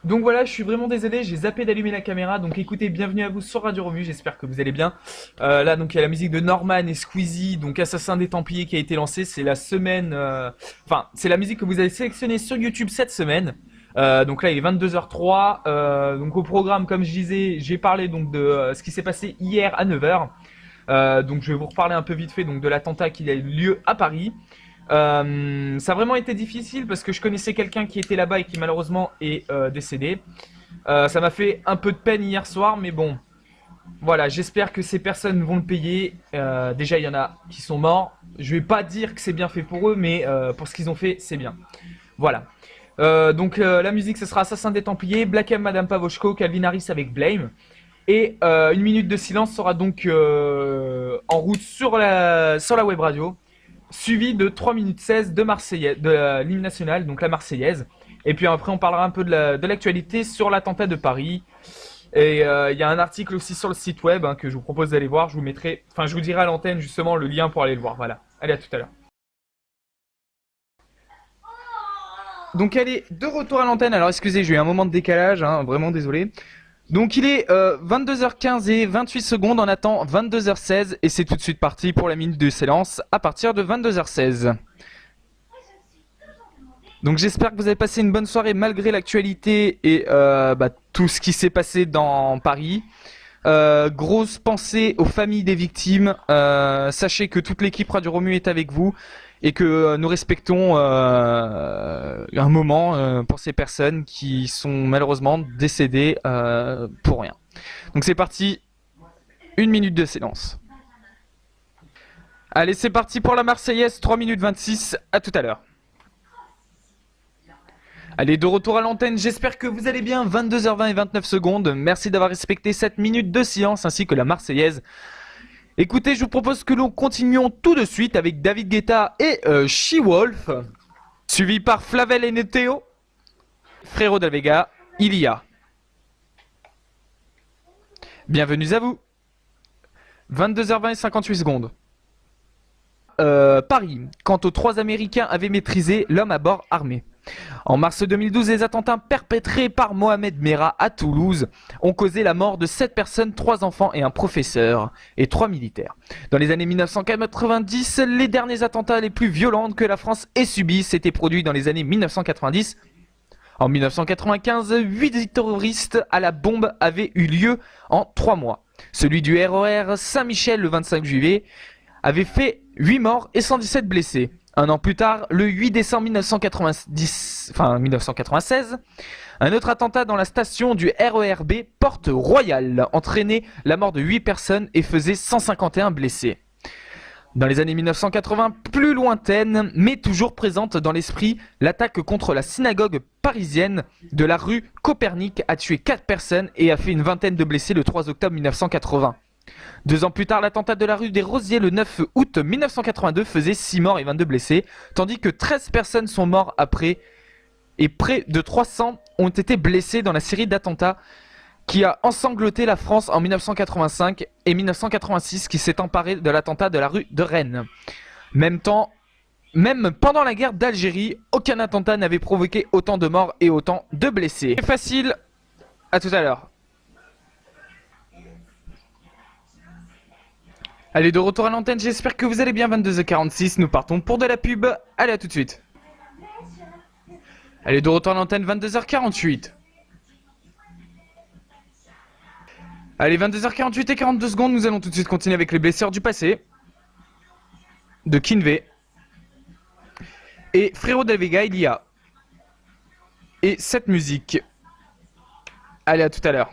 Donc voilà, je suis vraiment désolé, j'ai zappé d'allumer la caméra. Donc écoutez, bienvenue à vous sur Radio Romu, j'espère que vous allez bien. Là, donc il y a la musique de Norman et Squeezie, donc Assassin des Templiers qui a été lancée. C'est la semaine. Enfin, c'est la musique que vous avez sélectionnée sur YouTube cette semaine. Donc là, il est 22h03. Donc au programme, comme je disais, j'ai parlé donc de ce qui s'est passé hier à 9h. Donc je vais vous reparler un peu vite fait donc de l'attentat qui a eu lieu à Paris. Ça a vraiment été difficile parce que je connaissais quelqu'un qui était là-bas et qui malheureusement est décédé. Ça m'a fait un peu de peine hier soir, mais bon, voilà, j'espère que ces personnes vont le payer. Déjà, il y en a qui sont morts. Je vais pas dire que c'est bien fait pour eux, mais pour ce qu'ils ont fait, c'est bien. Voilà. Donc la musique, ce sera Assassin des Templiers, Black M, Madame Pavoshko, Calvin Harris avec Blame. Et une minute de silence sera donc en route sur la web radio, suivi de 3 minutes 16 de Marseillaise, de l'hymne national, donc la Marseillaise. Et puis après, on parlera un peu de l'actualité sur l'attentat de Paris. Et il y a un article aussi sur le site web hein, que je vous propose d'aller voir. Je vous mettrai, enfin, je vous dirai à l'antenne justement le lien pour aller le voir. Voilà. Allez, à tout à l'heure. Donc, elle est de retour à l'antenne. Alors, excusez, j'ai eu un moment de décalage, hein, vraiment désolé. Donc il est 22h15 et 28 secondes, on attend 22h16 et c'est tout de suite parti pour la minute de silence à partir de 22h16. Donc j'espère que vous avez passé une bonne soirée malgré l'actualité et tout ce qui s'est passé dans Paris. Grosse pensée aux familles des victimes. Sachez que toute l'équipe Radio Romu est avec vous et que nous respectons un moment pour ces personnes qui sont malheureusement décédées pour rien. Donc c'est parti, une minute de silence. Allez, c'est parti pour la Marseillaise, 3 minutes 26, à tout à l'heure. Allez, de retour à l'antenne, j'espère que vous allez bien, 22h20 et 29 secondes. Merci d'avoir respecté cette minute de silence ainsi que la Marseillaise. Écoutez, je vous propose que nous continuions tout de suite avec David Guetta et She-Wolf, suivi par Flavel et Neteo, Frérot Del Vega, Ilia. Bienvenue à vous. 22h20 et 58 secondes. Paris, quand aux 3 Américains avaient maîtrisé l'homme à bord armé. En mars 2012, les attentats perpétrés par Mohamed Merah à Toulouse ont causé la mort de 7 personnes, 3 enfants et un professeur, et 3 militaires. Dans les années 1990, les derniers attentats les plus violents que la France ait subis s'étaient produits dans les années 1990. En 1995, 8 terroristes à la bombe avaient eu lieu en 3 mois. Celui du RER Saint-Michel le 25 juillet avait fait 8 morts et 117 blessés. Un an plus tard, le 8 décembre 1996, un autre attentat dans la station du RERB Porte Royale entraînait la mort de 8 personnes et faisait 151 blessés. Dans les années 1980, plus lointaine, mais toujours présente dans l'esprit, l'attaque contre la synagogue parisienne de la rue Copernic a tué 4 personnes et a fait une vingtaine de blessés le 3 octobre 1980. 2 ans plus tard, l'attentat de la rue des Rosiers le 9 août 1982 faisait 6 morts et 22 blessés, tandis que 13 personnes sont mortes après et près de 300 ont été blessés dans la série d'attentats qui a ensanglanté la France en 1985 et 1986 qui s'est emparé de l'attentat de la rue de Rennes. Même pendant la guerre d'Algérie, aucun attentat n'avait provoqué autant de morts et autant de blessés. C'est facile, à tout à l'heure. Allez, de retour à l'antenne, j'espère que vous allez bien, 22h46, nous partons pour de la pub, allez à tout de suite. Allez, de retour à l'antenne, 22h48. Allez, 22h48 et 42 secondes, nous allons tout de suite continuer avec les blessures du passé. De Kinvey. Et Frérot Del Vega, il y a. Et cette musique. Allez, à tout à l'heure.